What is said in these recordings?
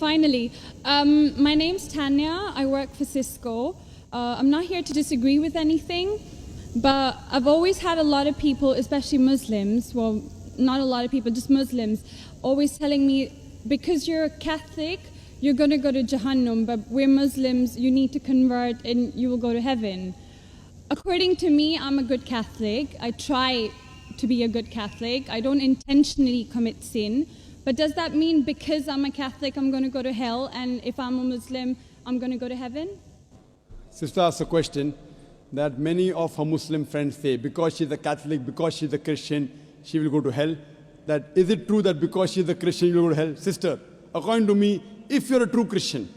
finally. My name's Tanya. I work for Cisco. I'm not here to disagree with anything, but I've always had a lot of people, especially Muslims, well, not a lot of people, just Muslims, always telling me, because you're a Catholic, you're going to go to Jahannam, but we're Muslims, you need to convert and you will go to heaven. According to me, I'm a good Catholic. I try to be a good Catholic. I don't intentionally commit sin. But does that mean because I'm a Catholic, I'm going to go to hell, and if I'm a Muslim, I'm going to go to heaven? Sister asked a question that many of her Muslim friends say, because she's a Catholic, because she's a Christian, she will go to hell. That is it true that because she's a Christian, you will go to hell? Sister, according to me, if you're a true Christian,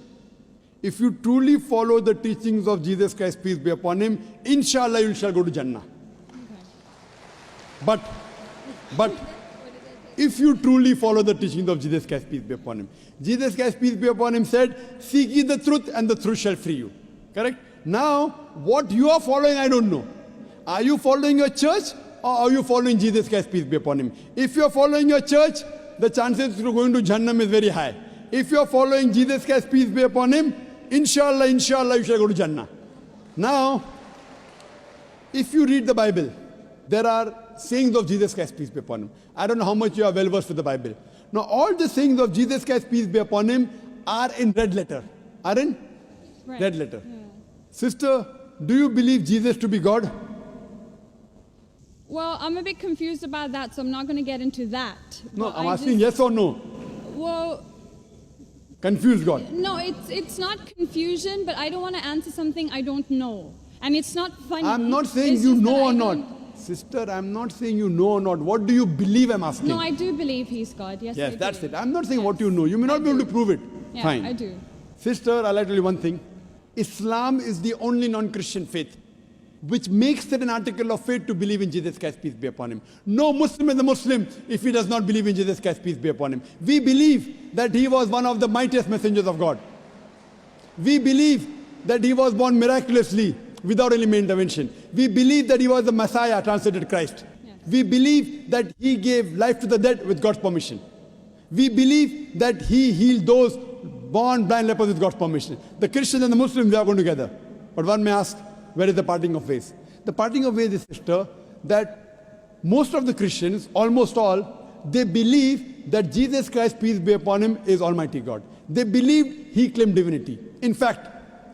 if you truly follow the teachings of Jesus Christ, peace be upon him, inshallah you shall go to Jannah. Okay. But if you truly follow the teachings of Jesus Christ, peace be upon him, Jesus Christ, peace be upon him, said, seek ye the truth and the truth shall free you. Correct? Now, what you are following, I don't know. Are you following your church or are you following Jesus Christ, peace be upon him? If you are following your church, the chances of going to Jannah is very high. If you are following Jesus Christ, peace be upon him, inshallah, you shall go to Jannah. Now, if you read the Bible, there are sayings of Jesus Christ, peace be upon him. I don't know how much you are well versed with the Bible. Now, all the sayings of Jesus Christ, peace be upon him, are in red letter. Are in red letter. Yeah. Sister, do you believe Jesus to be God? Well, I'm a bit confused about that, so I'm not going to get into that. No, I'm asking yes or no. Well, confused God. No, it's not confusion, but I don't want to answer something I don't know. And it's not funny. I'm not saying you know or not. Sister, I'm not saying you know or not. What do you believe I'm asking? No, I do believe he's God. Yes, yes, that's it. I'm not saying what you know. You may not be able to prove it. Yeah, fine. I do. Sister, I'd like to tell you one thing. Islam is the only non-Christian faith which makes it an article of faith to believe in Jesus Christ, peace be upon him. No Muslim is a Muslim if he does not believe in Jesus Christ, peace be upon him. We believe that he was one of the mightiest messengers of God. We believe that he was born miraculously without any intervention. We believe that he was the Messiah, translated Christ. Yes. We believe that he gave life to the dead with God's permission. We believe that he healed those born blind lepers with God's permission. The Christians and the Muslims, they are going together. But one may ask, where is the parting of ways? The parting of ways is, sister, that most of the Christians, almost all, they believe that Jesus Christ, peace be upon him, is Almighty God. They believe he claimed divinity. In fact,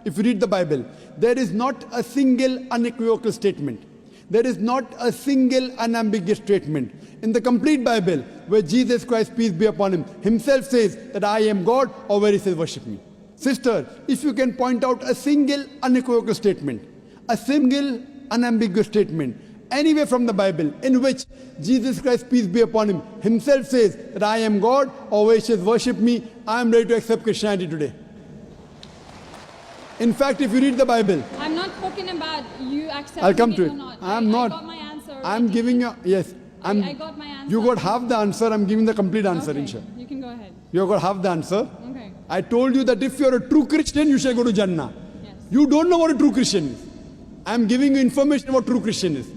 if you read the Bible, there is not a single unequivocal statement. There is not a single unambiguous statement in the complete Bible where Jesus Christ, peace be upon him, himself says that I am God, or where he says worship me. Sister, if you can point out a single unequivocal statement, a single unambiguous statement, anywhere from the Bible in which Jesus Christ, peace be upon him, himself says that I am God, or where he says worship me, I am ready to accept Christianity today. In fact, if you read the Bible, I'm not talking about you accepting I'll come to it. Or not. I'm not. I got my answer. I'm giving you, yes. I got my answer. You got half the answer, I'm giving the complete answer, okay. inshallah. You can go ahead. You got half the answer. Okay. I told you that if you're a true Christian, you shall go to Jannah. Yes. You don't know what a true Christian is. I'm giving you information about true Christian is.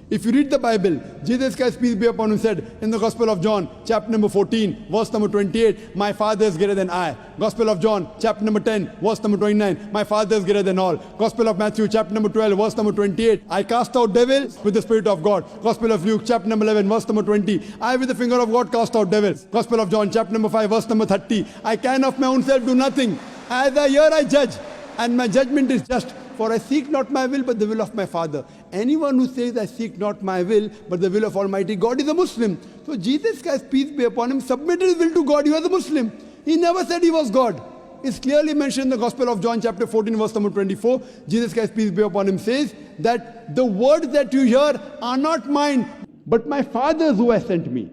If you read the Bible, Jesus Christ, peace be upon him, said in the Gospel of John, chapter number 14, verse number 28, my Father is greater than I. Gospel of John, chapter number 10, verse number 29, my Father is greater than all. Gospel of Matthew, chapter number 12, verse number 28, I cast out devils with the Spirit of God. Gospel of Luke, chapter number 11, verse number 20, I with the finger of God cast out devils. Gospel of John, chapter number 5, verse number 30, I can of my own self do nothing. As I hear, I judge, and my judgment is just. For I seek not my will, but the will of my Father. Anyone who says, I seek not my will, but the will of Almighty God is a Muslim. So Jesus Christ, peace be upon him, submitted his will to God. He was a Muslim. He never said he was God. It's clearly mentioned in the Gospel of John, chapter 14, verse number 24. Jesus Christ, peace be upon him, says that the words that you hear are not mine, but my Father's who has sent me.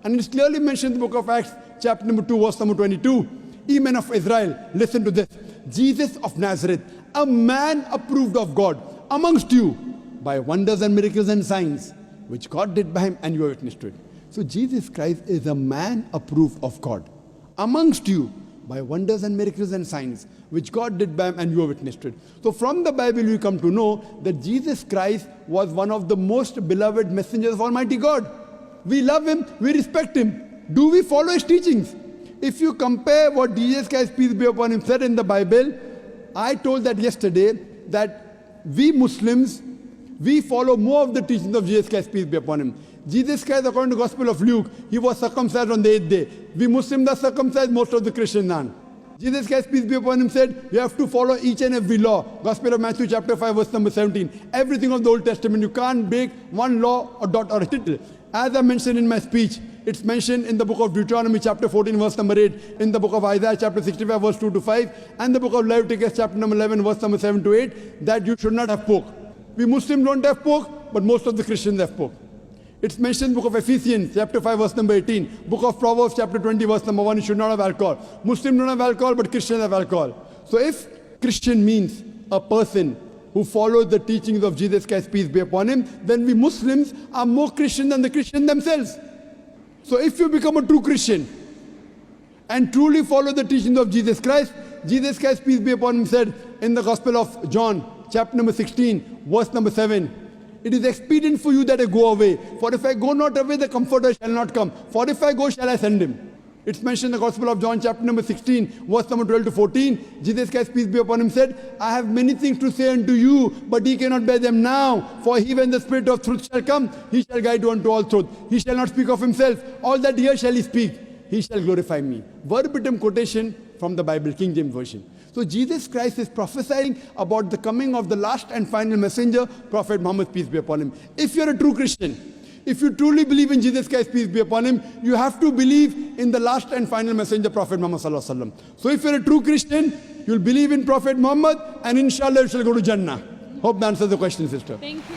And it's clearly mentioned in the book of Acts, chapter number 2, verse number 22. Ye men of Israel, listen to this. Jesus of Nazareth, a man approved of God amongst you by wonders and miracles and signs, which God did by him, and you are witness to it. So Jesus Christ is a man approved of God amongst you by wonders and miracles and signs, which God did by him, and you are witness to it. So from the Bible we come to know that Jesus Christ was one of the most beloved messengers of Almighty God. We love him, we respect him. Do we follow his teachings? If you compare what Jesus Christ, peace be upon him, said in the Bible, I told that yesterday, that we Muslims, we follow more of the teachings of Jesus Christ, peace be upon him. Jesus Christ, according to the Gospel of Luke, he was circumcised on the 8th day. We Muslims are circumcised, most of the Christians aren't. Jesus Christ, peace be upon him, said, you have to follow each and every law. Gospel of Matthew chapter 5, verse number 17. Everything of the Old Testament, you can't break one law or dot or a tittle. As I mentioned in my speech, it's mentioned in the book of Deuteronomy chapter 14, verse number 8, in the book of Isaiah chapter 65, verse 2 to 5, and the book of Leviticus chapter number 11, verse number 7 to 8, that you should not have pork. We Muslims don't have pork, but most of the Christians have pork. It's mentioned in the book of Ephesians, chapter 5, verse number 18. Book of Proverbs, chapter 20, verse number 1, you should not have alcohol. Muslims don't have alcohol, but Christians have alcohol. So if Christian means a person who follows the teachings of Jesus Christ, peace be upon him, then we Muslims are more Christian than the Christians themselves. So if you become a true Christian and truly follow the teachings of Jesus Christ, peace be upon him, said in the Gospel of John, chapter number 16, verse number 7, it is expedient for you that I go away. For if I go not away, the Comforter shall not come. For if I go, shall I send him. It's mentioned in the Gospel of John, chapter number 16, verse number 12 to 14. Jesus Christ, peace be upon him, said, I have many things to say unto you, but ye cannot bear them now. For he, when the Spirit of truth shall come, he shall guide you unto all truth. He shall not speak of himself. All that here shall he speak. He shall glorify me. Verbatim quotation from the Bible, King James Version. So Jesus Christ is prophesying about the coming of the last and final messenger, Prophet Muhammad, peace be upon him. If you're a true Christian, if you truly believe in Jesus Christ, peace be upon him, you have to believe in the last and final messenger, Prophet Muhammad sallallahu alaihi wasallam. So if you're a true Christian, you'll believe in Prophet Muhammad, and inshallah you shall go to Jannah. Hope that answers the question, sister. Thank you.